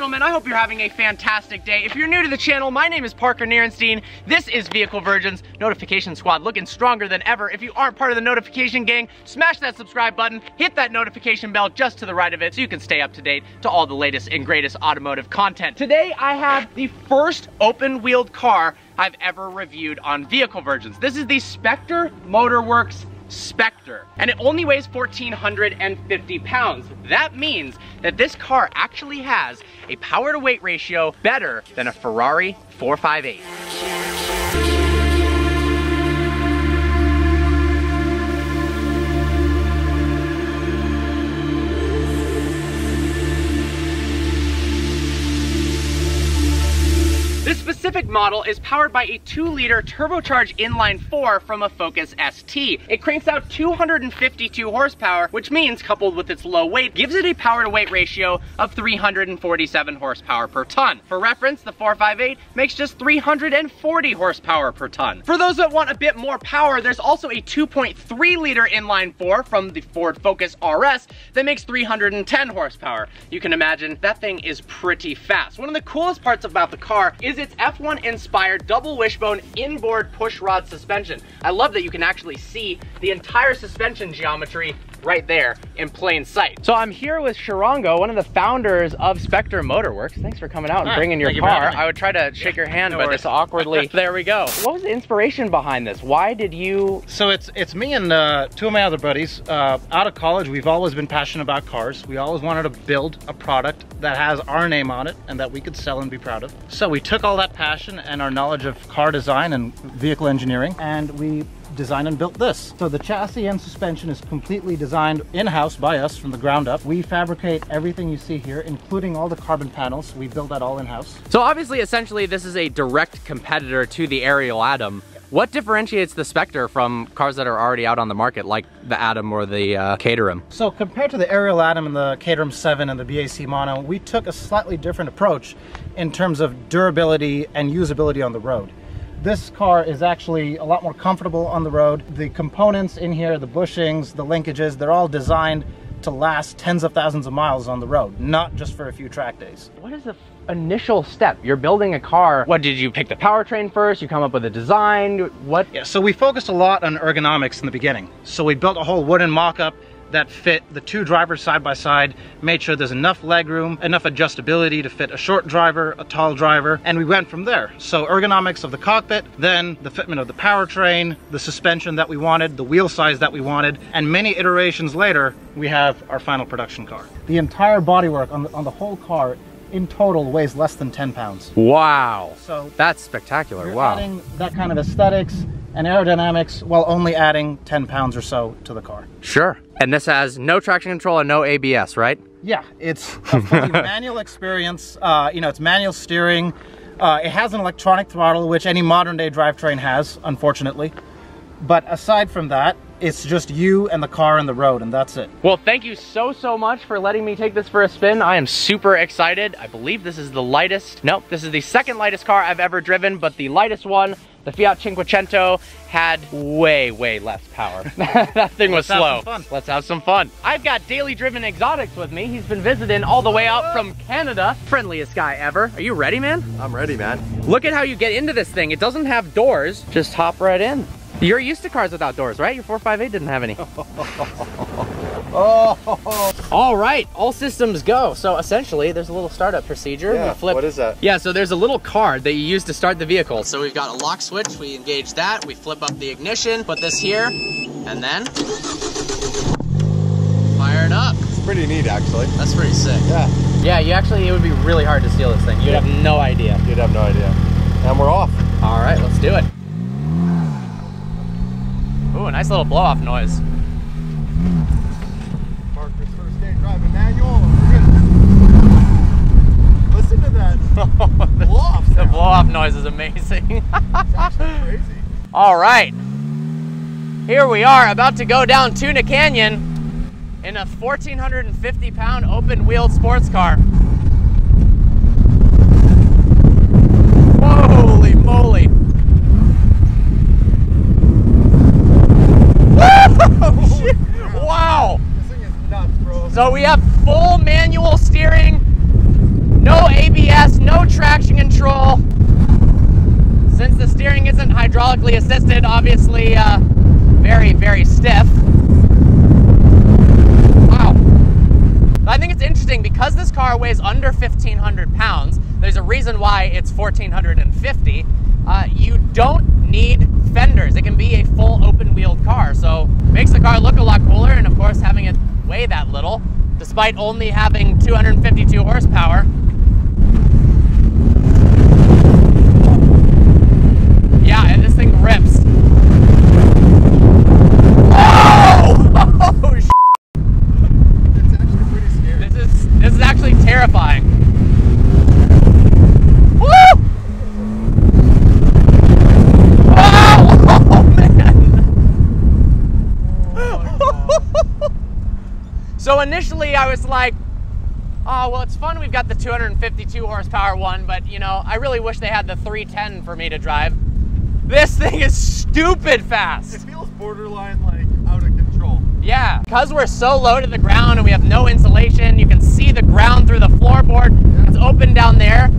gentlemen, I hope you're having a fantastic day. If you're new to the channel, my name is Parker Nierenstein. This is Vehicle Virgins Notification Squad, looking stronger than ever. If you aren't part of the notification gang, smash that subscribe button, hit that notification bell just to the right of it so you can stay up to date to all the latest and greatest automotive content. Today, I have the first open-wheeled car I've ever reviewed on Vehicle Virgins. This is the Spectre Motorworks Spectre, and it only weighs 1,450 pounds. That means that this car actually has a power to weight ratio better than a Ferrari 458. This specific model is powered by a 2-liter turbocharged inline-4 from a Focus ST. It cranks out 252 horsepower, which means, coupled with its low weight, gives it a power-to-weight ratio of 347 horsepower per ton. For reference, the 458 makes just 340 horsepower per ton. For those that want a bit more power, there's also a 2.3-liter inline-4 from the Ford Focus RS that makes 310 horsepower. You can imagine that thing is pretty fast. One of the coolest parts about the car is its F1 inspired double wishbone inboard push rod suspension. I love that you can actually see the entire suspension geometry right there in plain sight. So I'm here with Sharango, one of the founders of Spectre Motorworks. Thanks for coming out and bringing your car. I would try to shake your hand, but it's awkwardly. There we go. What was the inspiration behind this? Why did you? So it's me and two of my other buddies. Out of college, we've always been passionate about cars. We always wanted to build a product that has our name on it and that we could sell and be proud of. So we took all that passion and our knowledge of car design and vehicle engineering, and we designed and built this. So the chassis and suspension is completely designed in-house by us from the ground up. We fabricate everything you see here, including all the carbon panels. We built that all in-house. So obviously, essentially, this is a direct competitor to the Ariel Atom. What differentiates the Spectre from cars that are already out on the market, like the Atom or the Caterham? So compared to the Ariel Atom and the Caterham 7 and the BAC Mono, we took a slightly different approach in terms of durability and usability on the road. This car is actually a lot more comfortable on the road. The components in here, the bushings, the linkages, they're all designed to last tens of thousands of miles on the road, not just for a few track days. What is the initial step? You're building a car. What did you pick the powertrain first? You come up with a design? What? Yeah, so we focused a lot on ergonomics in the beginning. So we built a whole wooden mock-up that fit the two drivers side by side, made sure there's enough legroom, enough adjustability to fit a short driver, a tall driver, and we went from there. So ergonomics of the cockpit, then the fitment of the powertrain, the suspension that we wanted, the wheel size that we wanted, and many iterations later, we have our final production car. The entire bodywork on the whole car in total weighs less than 10 pounds. Wow. So that's spectacular. You're wow. Adding that kind of aesthetics and aerodynamics while only adding 10 pounds or so to the car. Sure. And this has no traction control and no ABS, right? Yeah, it's a fully manual experience. You know, it's manual steering. It has an electronic throttle, which any modern day drivetrain has, unfortunately. But aside from that, it's just you and the car and the road, and that's it. Well, thank you so much for letting me take this for a spin. I am super excited. I believe this is the lightest. Nope, this is the second lightest car I've ever driven, but the lightest one, the Fiat Cinquecento, had way less power. That thing was slow. Let's have some fun. I've got Daily Driven Exotics with me. He's been visiting all the way out from Canada. Friendliest guy ever. Are you ready, man? I'm ready, man. Look at how you get into this thing. It doesn't have doors. Just hop right in. You're used to cars without doors, right? Your 458 didn't have any. All right, all systems go. So essentially, there's a little startup procedure. Yeah, what is that? Yeah, so there's a little card that you use to start the vehicle. So we've got a lock switch, we engage that, we flip up the ignition, put this here, and then fire it up. It's pretty neat, actually. That's pretty sick. Yeah. Yeah, it would be really hard to steal this thing. You'd have no idea. You'd have no idea. And we're off. All right, let's do it. Ooh, a nice little blow-off noise. Parker's first day driving manual. Listen to that blow-off sound. The blow-off noise is amazing. It's actually crazy. All right, here we are about to go down Tuna Canyon in a 1,450-pound open-wheeled sports car. Holy moly. Wow! This thing is nuts, bro. So we have full manual steering, No ABS, no traction control. Since the steering isn't hydraulically assisted, obviously very, very stiff. Wow. I think it's interesting because this car weighs under 1,500 pounds. There's a reason why it's 1,450. You don't need fenders. It can be a full open-wheeled car, so makes the car look a lot cooler, and of course having it weigh that little, despite only having 252 horsepower. Yeah, and this thing rips. Oh! Oh, sh**. It's actually pretty scary. This is actually terrifying. Woo! Wow! Oh, man! So initially I was like, oh, well, it's fun we've got the 252 horsepower one, but, you know, I really wish they had the 310 for me to drive. This thing is stupid fast. It feels borderline like out of control. Yeah, because we're so low to the ground and we have no insulation, you can see the ground through the floorboard. It's open down there.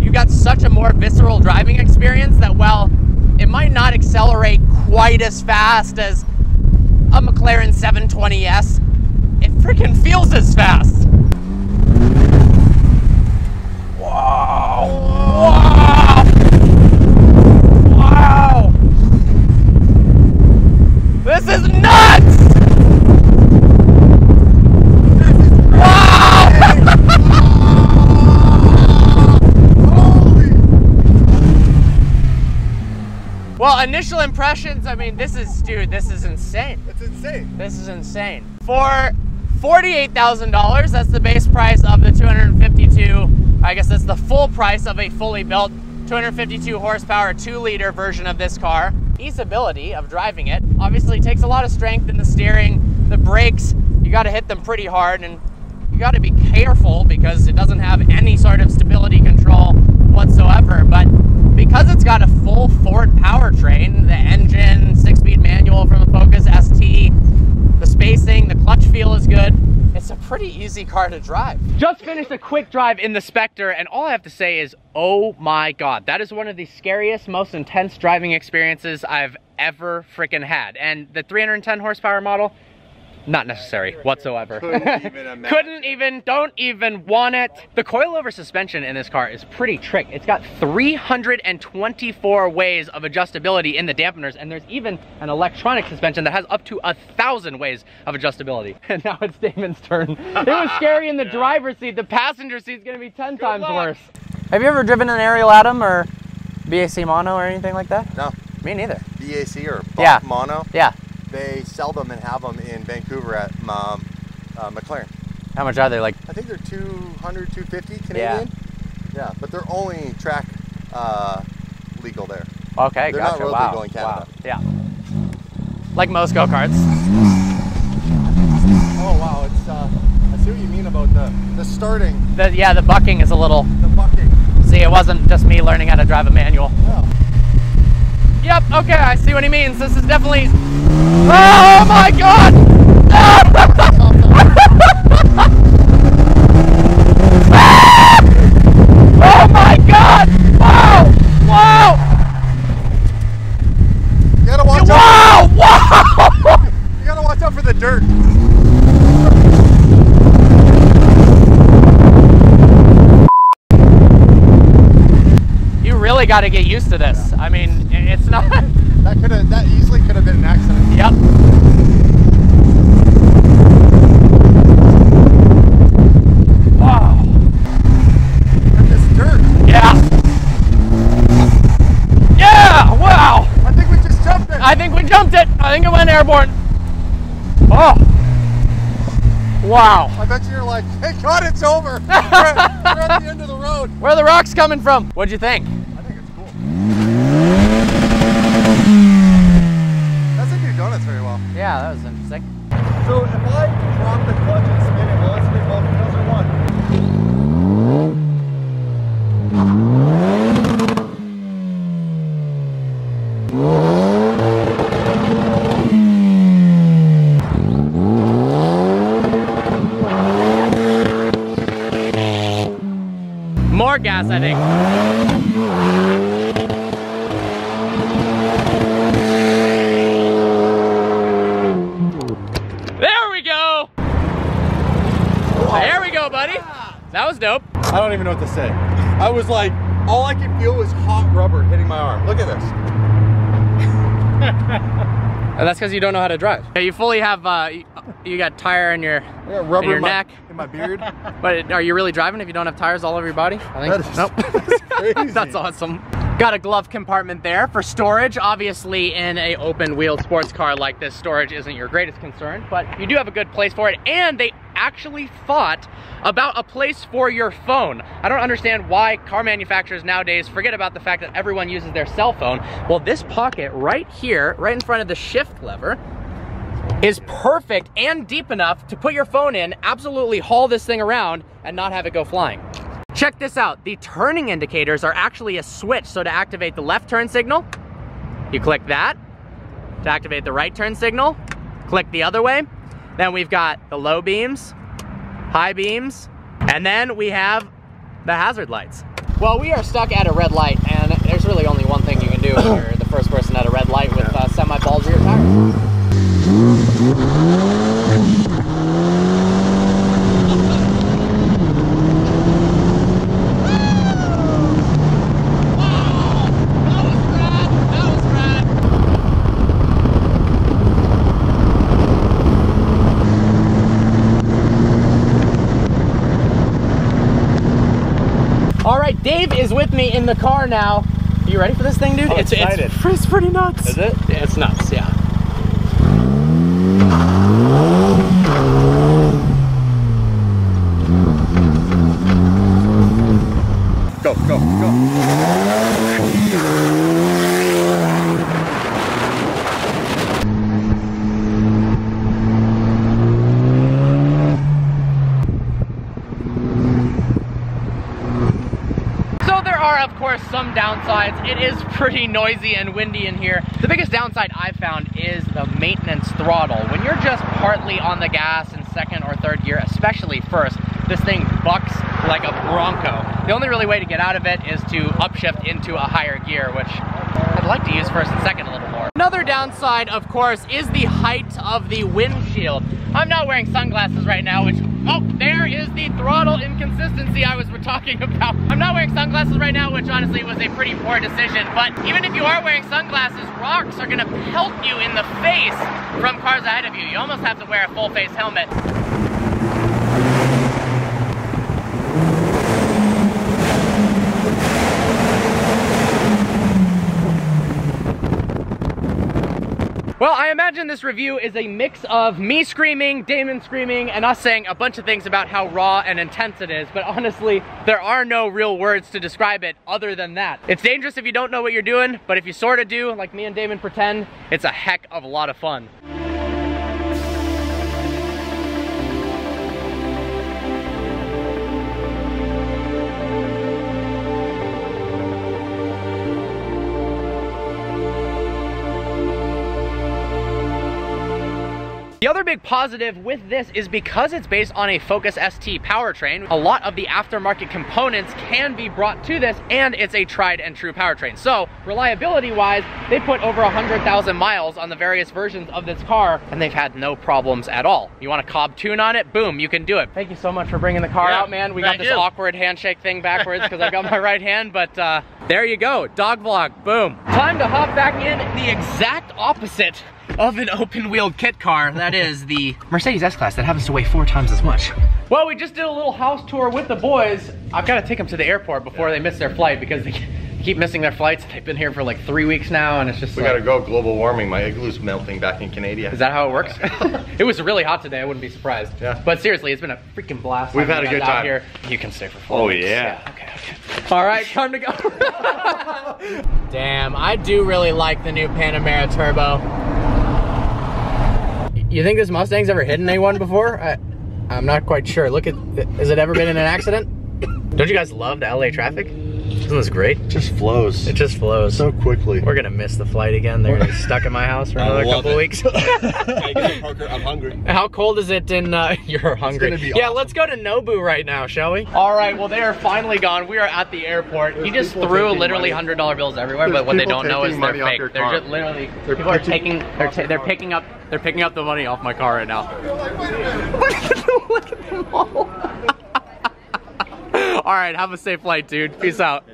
You got such a more visceral driving experience that, well, it might not accelerate quite as fast as a McLaren 720S. It freaking feels as fast. Wow. Wow. Wow. This is nuts. Wow. Holy. Well, initial impressions, I mean, this is, dude, this is insane. It's insane. This is insane. For $48,000, that's the base price of the 252, I guess that's the full price of a fully built 252 horsepower 2-liter version of this car. Easeability of driving it obviously takes a lot of strength in the steering. The brakes, you got to hit them pretty hard, and you got to be careful because it doesn't have any sort of stability control whatsoever. But because it's got a full Ford powertrain, the engine, 6-speed manual from the Focus ST, the spacing, the clutch feel is good. It's a pretty easy car to drive. Just finished a quick drive in the Spectre, and all I have to say is, oh my God, that is one of the scariest, most intense driving experiences I've ever freaking had. And the 310 horsepower model, not necessary whatsoever. Couldn't even imagine. Couldn't even, don't even want it. The coilover suspension in this car is pretty trick. It's got 324 ways of adjustability in the dampeners, and there's even an electronic suspension that has up to 1,000 ways of adjustability. And now it's Damon's turn. It was scary in the driver's seat. The passenger seat's gonna be 10 times worse. Have you ever driven an aerial Atom or BAC mono or anything like that? No. Me neither. BAC or Yeah. mono. Yeah. They sell them and have them in Vancouver at McLaren. How much are they? Like, I think they're 200, 250 Canadian. Yeah, but they're only track legal there. okay, They're gotcha. not road Wow. legal in Canada. Wow. Yeah. Like most go-karts. Oh wow, it's I see what you mean about the starting, Yeah, the bucking is a little. the bucking. See, it wasn't just me learning how to drive a manual. Yeah. Yep, okay, I see what he means. This is definitely... Oh my God! Oh my God! Wow! Wow! You gotta watch out. Wow! Wow! You gotta watch out for the dirt. You really got to get used to this. I mean, it's not... That easily could have been an accident. Yep. Wow. And this dirt. Yeah. Yeah, wow. I think we just jumped it. I think we jumped it. I think it went airborne. Oh. Wow. I bet you're like, hey God, it's over. we're at the end of the road. Where are the rocks coming from? What'd you think? I think it's cool. Doesn't do donuts very well. Yeah, that was interesting. So if I drop the clutch and spin it, will it spin both wheels or one? dope. I don't even know what to say. I was like, all I could feel was hot rubber hitting my arm. Look at this. And that's because you don't know how to drive. Yeah, you fully have, you got tire in your, rubber in your neck. In my beard. But are you really driving if you don't have tires all over your body? I think That is crazy. That's awesome. Got a glove compartment there for storage. Obviously, in a open-wheeled sports car like this, storage isn't your greatest concern, but you do have a good place for it. And they actually thought about a place for your phone. I don't understand why car manufacturers nowadays forget about the fact that everyone uses their cell phone. Well, this pocket right here, right in front of the shift lever, is perfect and deep enough to put your phone in, absolutely haul this thing around, and not have it go flying. Check this out, the turning indicators are actually a switch, so to activate the left turn signal, you click that. To activate the right turn signal, click the other way. Then we've got the low beams, high beams, and then we have the hazard lights. Well, we are stuck at a red light, and there's really only one thing you can do when you're the first person at a red light with semi-balls rear tires. Dave is with me in the car now. Are you ready for this thing, dude? I'm excited. It's pretty nuts. Is it? Yeah, it's nuts, yeah. Go, go, go. Of course, some downsides. It is pretty noisy and windy in here. The biggest downside I've found is the maintenance throttle. When you're just partly on the gas in second or third gear, especially first, this thing bucks like a Bronco. The only really way to get out of it is to upshift into a higher gear, which I'd like to use first and second a little more. Another downside, of course, is the height of the windshield. I'm not wearing sunglasses right now, which, oh, there is the throttle inconsistency I was talking about. I'm not wearing sunglasses right now, which honestly was a pretty poor decision, but even if you are wearing sunglasses, rocks are gonna pelt you in the face from cars ahead of you. You almost have to wear a full face helmet. Well, I imagine this review is a mix of me screaming, Damon screaming, and us saying a bunch of things about how raw and intense it is, but honestly, there are no real words to describe it other than that. It's dangerous if you don't know what you're doing, but if you sort of do, like me and Damon pretend, it's a heck of a lot of fun. The other big positive with this is because it's based on a Focus ST powertrain, a lot of the aftermarket components can be brought to this, and it's a tried and true powertrain. So reliability wise, they put over 100,000 miles on the various versions of this car, and they've had no problems at all. You want a Cobb tune on it? Boom, you can do it. Thank you so much for bringing the car out, man. We got this awkward handshake thing backwards because I got my right hand, but there you go, dog vlog, boom. Time to hop back in the exact opposite of an open-wheeled kit car. That is the Mercedes S-Class that happens to weigh 4 times as much. Well, we just did a little house tour with the boys. I've got to take them to the airport before they miss their flight because they keep missing their flights. They've been here for like 3 weeks now, and it's just we gotta go. Global warming. My igloo's melting back in Canada. Is that how it works? It was really hot today. I wouldn't be surprised. Yeah. But seriously, it's been a freaking blast. We've had a good time here. You can stay for 4 weeks. Yeah. Okay. All right, time to go. Damn, I do really like the new Panamera Turbo. You think this Mustang's ever hit anyone before? I'm not quite sure. Look at, has it ever been in an accident? Don't you guys love the LA traffic? Isn't this great? It just flows. It just flows. So quickly. We're gonna miss the flight again. They're gonna be stuck in my house for another couple weeks. I'm hungry. How cold is it in, you're hungry. It's gonna be yeah, awesome. let's go to Nobu right now, shall we? All right, well, they are finally gone. We are at the airport. He just threw literally $100 bills everywhere, but what they don't know is they're fake. They're just literally, people are taking, they're picking up the money off my car right now. Look at them all. All right, have a safe flight, dude. Peace out.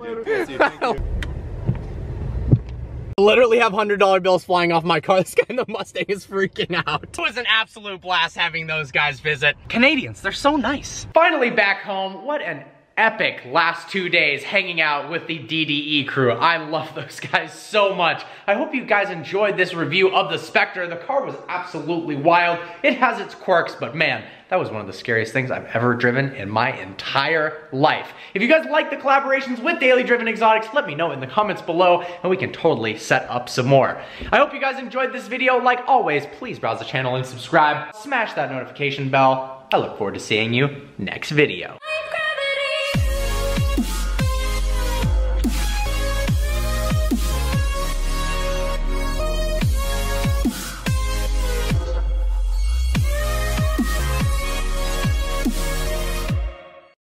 Literally have $100 bills flying off my car. This guy in the Mustang is freaking out. It was an absolute blast having those guys visit. Canadians, they're so nice. Finally back home. What an epic last 2 days hanging out with the DDE crew. I love those guys so much. I hope you guys enjoyed this review of the Spectre. The car was absolutely wild. It has its quirks, but man, that was one of the scariest things I've ever driven in my entire life. If you guys like the collaborations with Daily Driven Exotics, let me know in the comments below and we can totally set up some more. I hope you guys enjoyed this video. Like always, please browse the channel and subscribe. Smash that notification bell. I look forward to seeing you next video.